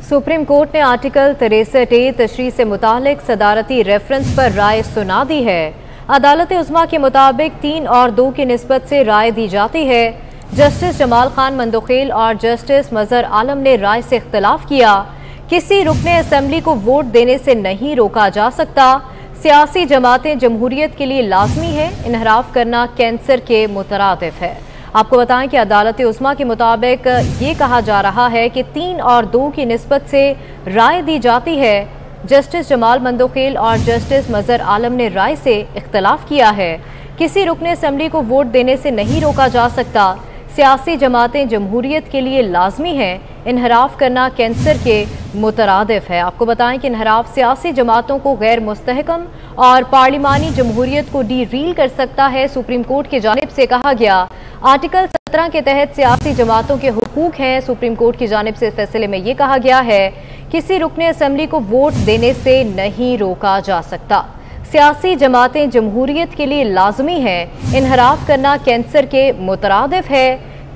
Supreme court ने article 63A तशरीह से मुतालिक सदारती रेफरेंस पर राय सुना दी है। अदालत उज़्मा के मुताबिक 3 और 2 की निस्बत से राय दी जाती है। जस्टिस जमाल खान मंदोखेल और जस्टिस मजहर आलम ने राय से इख्तलाफ किया। किसी रुकने असेंबली को वोट देने से नहीं रोका जा सकता। सियासी जमातें जमहूरियत के लिए लाजमी है। इनहराफ करना कैंसर के मुतरादिफ है। आपको बताएं कि अदालत उज़्मा के मुताबिक ये कहा जा रहा है कि 3 और 2 की निस्बत से राय दी जाती है। जस्टिस जमाल मंदोखेल और जस्टिस मजहर आलम ने राय से इख्तलाफ किया है। किसी रुकने असेंबली को वोट देने से नहीं रोका जा सकता। सियासी जमातें जमहूरियत के लिए लाजमी हैं। इनहराफ करना कैंसर के मुतरादिफ है। आपको बताएं कि इनहराफ सियासी जमातों को गैर मुस्तहकम और पार्लिमानी जमहूरियत को डीरील कर सकता है। सुप्रीम कोर्ट की जानिब से कहा गया, आर्टिकल 17 के तहत सियासी जमातों के हुकूक हैं। सुप्रीम कोर्ट की जानिब से फैसले में ये कहा गया है, किसी रुकने असेंबली को वोट देने से नहीं रोका जा सकता। सियासी जमातें जमहूरियत के लिए लाजमी हैं। इनहराफ करना कैंसर के मुतरादिफ है।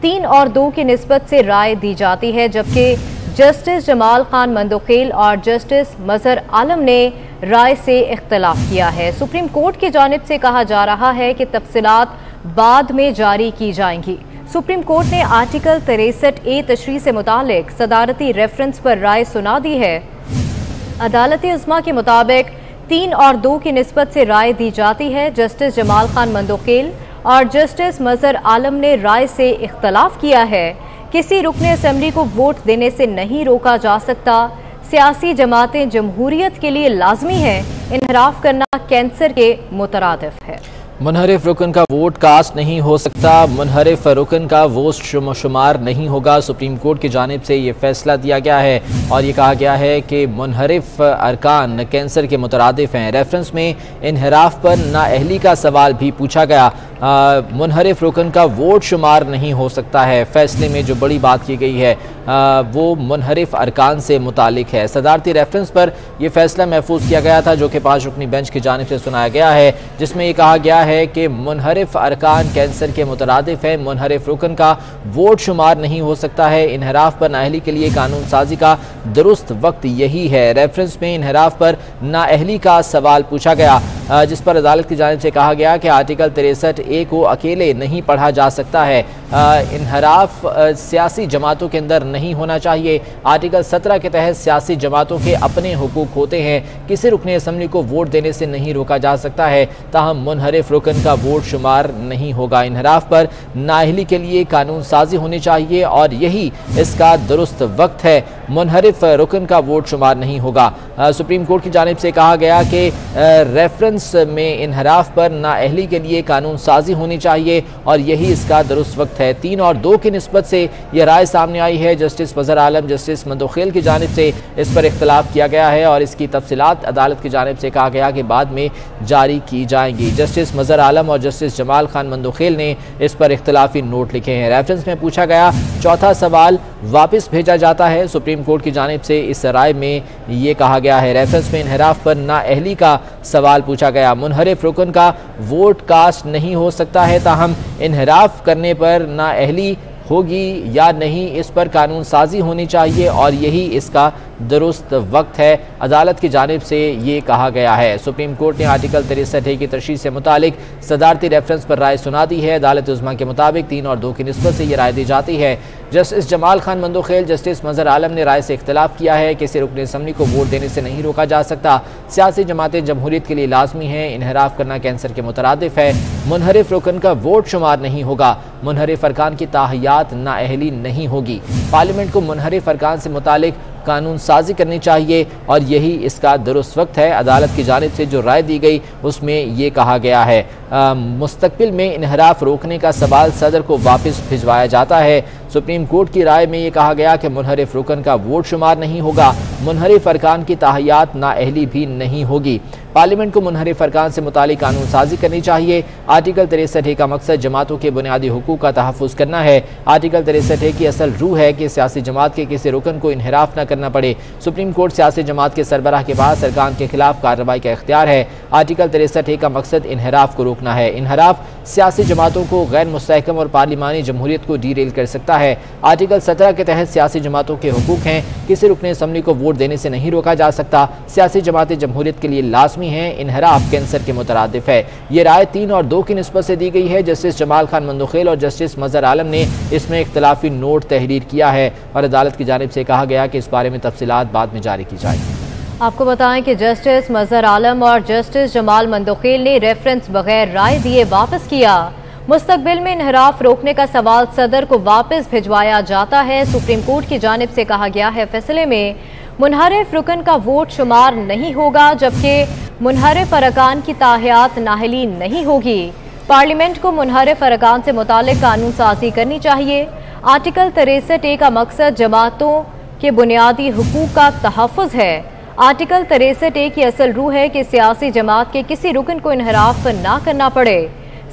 3 और 2 की निस्बत से राय दी जाती है, जबकि जस्टिस जमाल खान मंदोखेल और जस्टिस मजहर आलम ने राय से इख्तलाफ किया है। सुप्रीम कोर्ट की जानिब से कहा जा रहा है कि तफसीलात बाद में जारी की जाएंगी। सुप्रीम कोर्ट ने आर्टिकल 63A तशरीह से मुतालिक सदारती रेफरेंस पर राय सुना दी है। अदालत उज़्मा के मुताबिक 3 और 2 की निस्बत से राय दी जाती है। जस्टिस जमाल खान मंदोखेल और जस्टिस मजहर आलम ने राय से इख्तलाफ किया है। किसी रुकने असेंबली को वोट देने से नहीं रोका जा सकता। सियासी जमातें जमहूरियत के लिए लाजमी हैं। इनहराफ करना कैंसर के मुतरादिफ है। मुनहरिफ रुकन का वोट कास्ट नहीं हो सकता। मुनहरिफ रुकन का वोट शुमार नहीं होगा। सुप्रीम कोर्ट की जानिब से ये फैसला दिया गया है और ये कहा गया है कि मुनहरिफ अरकान कैंसर के मुतरादिफ हैं। रेफरेंस में इनहराफ पर नाअहली का सवाल भी पूछा गया। मुनहरिफ रुकन का वोट शुमार नहीं हो सकता है। फैसले में जो बड़ी बात की गई है वो मुनहरिफ अरकान से मुतालिक है। सदारती रेफरेंस पर यह फैसला महफूज किया गया था, जो कि 5 रुकनी बेंच की जानिब से सुनाया गया है, जिसमें यह कहा गया है कि मुनहरिफ अरकान कैंसर के मुतरादिफ है। मुनहरिफ रुकन का वोट शुमार नहीं हो सकता है। इनहराफ पर नाअहली के लिए कानून साजी का दुरुस्त वक्त यही है। रेफरेंस में इनहराफ पर नाअहली का सवाल पूछा गया, जिस पर अदालत की जानिब से कहा गया कि आर्टिकल 63A को अकेले नहीं पढ़ा जा सकता है। इनहराफ सियासी जमातों के अंदर नहीं होना चाहिए। आर्टिकल 17 के तहत सियासी जमातों के अपने हुकूक होते हैं। किसी रुकने असेंबली को वोट देने से नहीं रोका जा सकता है, ताहम मुनहरिफ रुकन का वोट शुमार नहीं होगा। इनहराफ पर नाअहली के लिए कानून साजी होनी चाहिए और यही इसका दुरुस्त वक्त है। मुनहरिफ रुकन का वोट शुमार नहीं होगा। सुप्रीम कोर्ट की जानिब से कहा गया कि रेफरेंस में इनहराफ पर नाअहली के लिए कानून साजी होनी चाहिए और यही इसका दुरुस्त वक्त है। 3 और 2 की निस्बत से यह राय सामने आई है। जस्टिस मजहर आलम, जस्टिस मंदोखेल की जानिब से इस पर इख्तलाफ किया गया है और इसकी तफसीलात अदालत की जानिब से कहा गया कि बाद में जारी की जाएंगी। जस्टिस मजहर आलम और जस्टिस जमाल खान मंदोखेल ने इस पर इख्तलाफी नोट लिखे हैं। रेफरेंस में पूछा गया चौथा सवाल वापस भेजा जाता है। सुप्रीम कोर्ट की जानिब से इस राय में ये कहा गया है। रेफरेंस में इनहराफ पर नाअहली का सवाल पूछा गया। मुनहरिफ रुकन का वोट कास्ट नहीं हो सकता है, ताहम इनहराफ करने पर नाअहली होगी या नहीं, इस पर कानून साजी होनी चाहिए और यही इसका दुरुस्त वक्त है। अदालत की जानिब से ये कहा गया है। सुप्रीम कोर्ट ने आर्टिकल 63A की तशरीह से मुतालिक सदारती रेफरेंस पर राय सुना दी है। अदालत उज़्मा के मुताबिक 3 और 2 की निस्बत से ये राय दी जाती है। जस्टिस जमाल खान मंदोखेल, जस्टिस मजहर आलम ने राय से इख्तलाफ किया है। किसी रुकने असेंबली को वोट देने से नहीं रोका जा सकता। सियासी जमातें जमहूरियत के लिए लाजमी हैं। इनहराफ करना कैंसर के मुतरादिफ है। मुनहरिफ रुकन का वोट शुमार नहीं होगा। मुनहरिफ अरकान की ताहियात नाअहली नहीं होगी। पार्लियामेंट को मुनहरिफ अरकान से मुतालिक कानून साजी करनी चाहिए और यही इसका दुरुस्त वक्त है। अदालत की जानिब से जो राय दी गई उसमें ये कहा गया है, मुस्तकबिल में इनहराफ रोकने का सवाल सदर को वापस भिजवाया जाता है। सुप्रीम कोर्ट की राय में ये कहा गया कि मुनहरिफ रुकन का वोट शुमार नहीं होगा। मुनहरिफ अरकान की ताहियात नाअहली भी नहीं होगी। पार्लियामेंट को मुनहरिफ अरकान से मुतालिक कानून साजी करनी चाहिए। आर्टिकल 63A का मकसद जमातों के बुनियादी हुकूक का तहफ़्फ़ुज़ करना है। आर्टिकल 63A की असल रूह है कि सियासी जमात के किसी रुकन को इन्हिराफ न करना पड़े। सुप्रीम कोर्ट सियासी जमात के सरबराह के पास अरकान के खिलाफ कार्रवाई का इख्तियार है। आर्टिकल 63A का मकसद इन्हिराफ को रोकना है। इन्हिराफ सियासी जमातों को गैर मुस्तहकम और पार्लिमानी जमहूरियत को डीरेल कर सकता है। आर्टिकल 17 के तहत सियासी जमातों के हुकूक हैं, किसी रुकने असम्बली को वोट देने से नहीं रोका जा सकता। सियासी जमातें जमहूरियत के लिए लाजमी हैं। इन्हिराफ कैंसर के मुतरादिफ है। ये राय 3 और 2 की निस्बत से दी गई है। जस्टिस जमाल खान मंदोखेल और जस्टिस मजहर आलम ने इसमें इख्तलाफी नोट तहरीर किया है और अदालत की जानिब से कहा गया कि इस बारे में तफसीलात बाद में जारी की जाएगी। आपको बताएं कि जस्टिस मजहर आलम और जस्टिस जमाल मंदोखेल ने रेफरेंस बगैर राय दिए वापस किया। मुस्तकबिल में इन्हिराफ रोकने का सवाल सदर को वापस भिजवाया जाता है। सुप्रीम कोर्ट की जानिब से कहा गया है फैसले में मुनहरिफ रुकन का वोट शुमार नहीं होगा, जबकि मुनहरिफ अरकान की ताहियात नाहली नहीं होगी। पार्लियामेंट को मुनहरिफ अरकान से मुतालिक कानून साजी करनी चाहिए। आर्टिकल 63A का मकसद जमातों के बुनियादी हुकूक का तहफ़्फ़ुज़ है। आर्टिकल 63A की असल रूह है कि सियासी जमात के किसी रुकन को इन्हिराफ ना करना पड़े।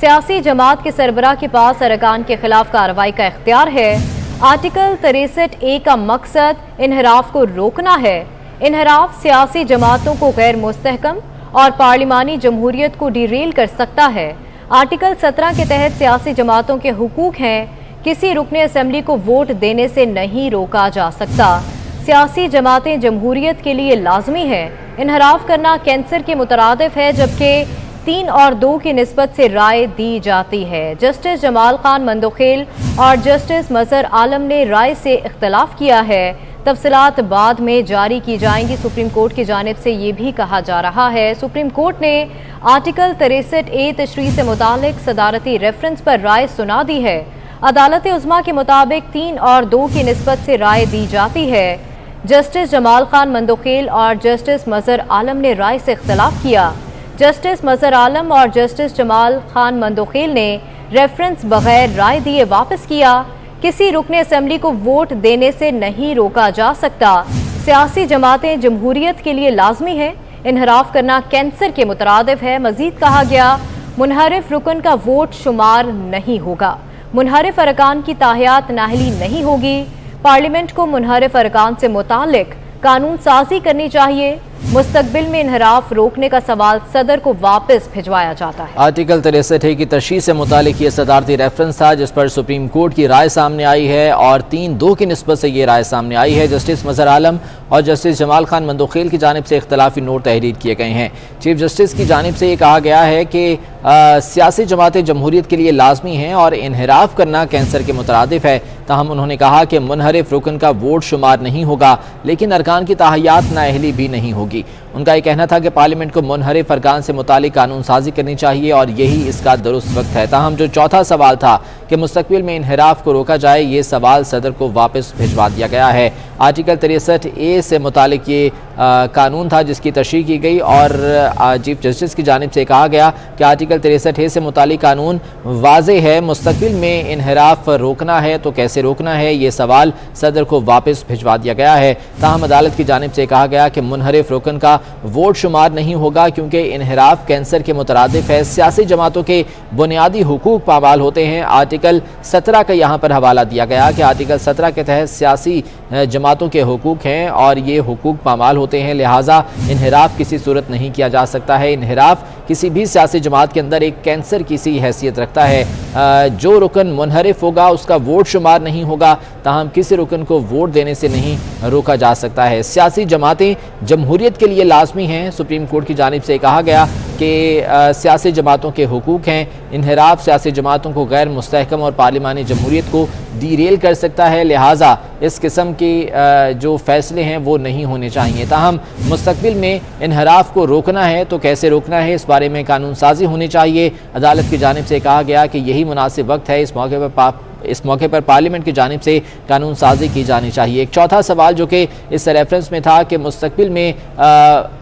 सियासी जमात के सरबराह के पास अरकान के खिलाफ कार्रवाई का इख्तियार है। आर्टिकल 63A का मकसद इन्हिराफ को रोकना है। इन्हिराफ सियासी जमातों को गैर मुस्तहकम और पार्लिमानी जमहूरियत को डीरेल कर सकता है। आर्टिकल 17 के तहत सियासी जमातों के हुकूक हैं, किसी रुकने असेंबली को वोट देने से नहीं रोका जा सकता। सियासी जमातें जमहूरियत के लिए लाजमी है। इन्हिराफ करना कैंसर के मुतरादिफ है, जबकि 3 और 2 की निस्बत से राय दी जाती है। जस्टिस जमाल खान मंदोखेल और जस्टिस मजहर आलम ने राय से इख्तलाफ किया है। तफसीलात बाद में जारी की जाएंगी। सुप्रीम कोर्ट की जानिब से ये भी कहा जा रहा है सुप्रीम कोर्ट ने आर्टिकल 63A तशरीह से मुतालिक सदारती रेफरेंस पर राय सुना दी है। अदालत उज़्मा के मुताबिक 3 और 2 की निस्बत से राय दी जाती है। जस्टिस जमाल खान मंदोखेल और जस्टिस मजहर आलम ने राय से इख्तलाफ किया। जस्टिस मजहर आलम और जस्टिस जमाल खान मंदोखेल ने रेफरेंस बगैर राय दिए वापस किया। किसी रुकने असेंबली को वोट देने से नहीं रोका जा सकता। सियासी जमातें जमहूरियत के लिए लाजमी है। इन्हिराफ करना कैंसर के मुतरादिफ है। मजीद कहा गया मुनहरिफ रुकन का वोट शुमार नहीं होगा। मुनहरिफ अरकान की ताहियात नाहली नहीं होगी। पार्लियामेंट को मुनहरिफ अरकान से मुतालिक कानून साजी करनी चाहिए। मुस्तकबिल में इन्हिराफ रोकने का सवाल सदर को वापस भिजवाया जाता है। आर्टिकल 63A की तशरीह से मुतालिक ये सदारती रेफरेंस था, जिस पर सुप्रीम कोर्ट की राय सामने आई है और 3-2 की निस्बत से ये राय सामने आई है। जस्टिस मजहर आलम और जस्टिस जमाल खान मंदोखेल की जानिब से इख्तलाफी नोट तहरीर किए गए हैं। चीफ जस्टिस की जानिब से ये कहा गया है कि सियासी जमातें जमहूरियत के लिए लाजमी हैं और इन्हिराफ करना कैंसर के मुतरादिफ है। ताहम उन्होंने कहा कि मुनहरिफ रुकन का वोट शुमार नहीं होगा, लेकिन अरकान की ताहियात नाअहली भी नहीं होगी। उनका ये कहना था कि पार्लियामेंट को मुनहरिफ अरकान से मुतालिक कानून साजी करनी चाहिए और यही इसका दुरुस्त वक्त है। ताहम जो चौथा सवाल था कि मुस्तकबिल में इन्हिराफ को रोका जाए, ये सवाल सदर को वापस भिजवा दिया गया है। आर्टिकल 63A से मुतालिक ये कानून था जिसकी तशरीह की गई और चीफ जस्टिस की जानिब से कहा गया कि आर्टिकल 63A से मुतालिक कानून वाज़े है। मुस्तकबिल में इन्हिराफ रोकना है तो कैसे रोकना है, ये सवाल सदर को वापस भिजवा दिया गया है। ताहम अदालत की जानिब से कहा गया कि मुनहरिफ रुकन का वोट शुमार नहीं होगा क्योंकि इन्हिराफ कैंसर के मुतरादिफ है। सियासी जमातों के बुनियादी हुकूक पामाल होते हैं। आर्टिकल 17 का यहाँ पर हवाला दिया गया कि आर्टिकल 17 के तहत सियासी जमातों के हुकूक हैं और ये हुकूक पामाल होते हैं, लिहाजा इन्हिराफ किसी सूरत नहीं किया जा सकता है। इन्हिराफ किसी भी सियासी जमात के अंदर एक कैंसर की सी हैसियत रखता है। जो रुकन मुनहरिफ होगा उसका वोट शुमार नहीं होगा, ताहम किसी रुकन को वोट देने से नहीं रोका जा सकता है। सियासी जमातें जमहूरियत के लिए लाजमी हैं। सुप्रीम कोर्ट की जानिब से कहा गया कि सियासी जमातों के हुकूक हैं। इन्हिराफ सियासी जमातों को गैर मुस्तहकम और पार्लिमानी जमहूरियत को डीरेल कर सकता है, लिहाजा इस किस्म के जो फैसले हैं वो नहीं होने चाहिए। ताहम मुस्तकबिल में इन्हिराफ को रोकना है तो कैसे रोकना है, इस बारे में कानून साजी होनी चाहिए। अदालत की जानिब से कहा गया कि यही मुनासिब वक्त है। इस मौके पर इस मौके पर पार्लियामेंट की जानिब से कानून साजी की जानी चाहिए। एक चौथा सवाल जो कि इस रेफरेंस में था कि मुस्तकबिल में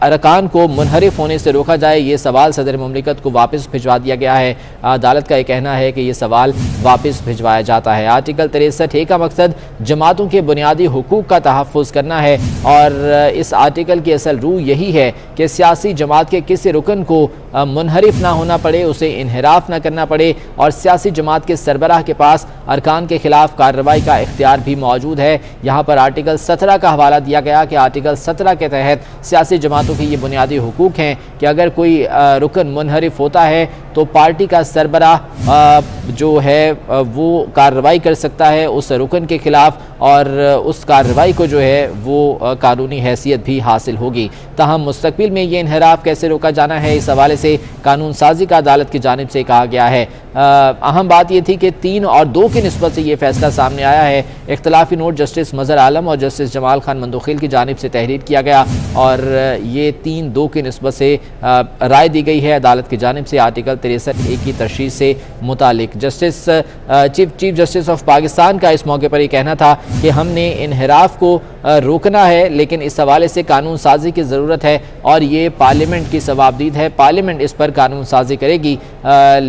अरकान को मुनहरिफ होने से रोका जाए, ये सवाल सदर मुमलिकत को वापस भिजवा दिया गया है। अदालत का यह कहना है कि ये सवाल वापस भिजवाया जाता है। आर्टिकल 63A का मकसद जमातों के बुनियादी हुकूक का तहफ़्फ़ुज़ करना है और इस आर्टिकल की असल रूह यही है कि सियासी जमात के किसी रुकन को मुनहरिफ ना होना पड़े, उसे इन्हिराफ ना करना पड़े और सियासी जमात के सरबराह के पास अरकान के खिलाफ कार्रवाई का इख्तियार भी मौजूद है। यहाँ पर आर्टिकल 17 का हवाला दिया गया कि आर्टिकल 17 के तहत सियासी जमातों के ये बुनियादी हुकूक हैं कि अगर कोई रुकन मुनहरिफ होता है तो पार्टी का सरबराह जो है वो कार्रवाई कर सकता है उस रुकन के खिलाफ और उस कार्रवाई को जो है वो कानूनी हैसियत भी हासिल होगी। ताहम मुस्तकबिल में ये इन्हिराफ कैसे रोका जाना है, इस हवाले से कानून साजी का अदालत की जानिब से कहा गया है। अहम बात यह थी कि 3 और 2 की निस्बत से ये फैसला सामने आया है। इख्तलाफी नोट जस्टिस मज़हर आलम और जस्टिस जमाल खान मंदोखिल की जानिब से तहरीर किया गया और ये 3-2 की निस्बत से राय दी गई है अदालत की जानिब से आर्टिकल 63A की तरशीह से मुतालिक। Justice chief justice of Pakistan का इस मौके पर यह कहना था कि हमने इन्हिराफ को रोकना है, लेकिन इस हवाले से कानून साजी की ज़रूरत है और ये पार्लियामेंट की सवाबदीद है, पार्लियामेंट इस पर कानून साजी करेगी,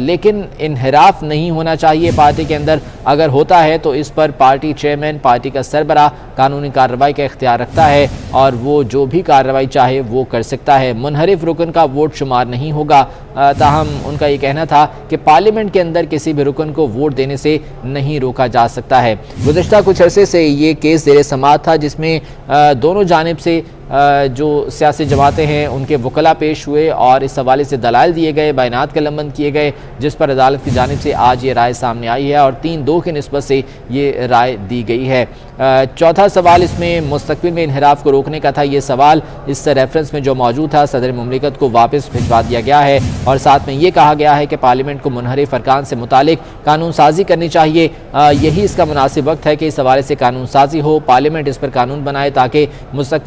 लेकिन इन्हिराफ नहीं होना चाहिए पार्टी के अंदर। अगर होता है तो इस पर पार्टी चेयरमैन, पार्टी का सरबराह कानूनी कार्रवाई का इख्तियार रखता है और वो जो भी कार्रवाई चाहे वो कर सकता है। मुनहरिफ रुकन का वोट शुमार नहीं होगा। ताहम उनका ये कहना था कि पार्लियामेंट के अंदर किसी भी रुकन को वोट देने से नहीं रोका जा सकता है। गुज़िश्ता कुछ अरसे से ये केस ज़ेर समाअत था जिसमें दोनों जानिब से जो सियासी जमातें हैं उनके वकला पेश हुए और इस हवाले से दलाइल दिए गए, बयानात कलमबंद किए गए, जिस पर अदालत की जानिब से आज ये राय सामने आई है और 3-2 की निस्बत से ये राय दी गई है। चौथा सवाल इसमें मुस्तकबिल में इन्हिराफ को रोकने का था। ये सवाल इस रेफरेंस में जो मौजूद था सदर मुमलिकत को वापस भिजवा दिया गया है और साथ में ये कहा गया है कि पार्लियामेंट को मुनहरिफ अरकान से मुतालिक कानून साजी करनी चाहिए। यही इसका मुनासिब वक्त है कि इस हवाले से कानून साजी हो, पार्लियामेंट इस पर कानून बनाए ताकि मुस्तकबिल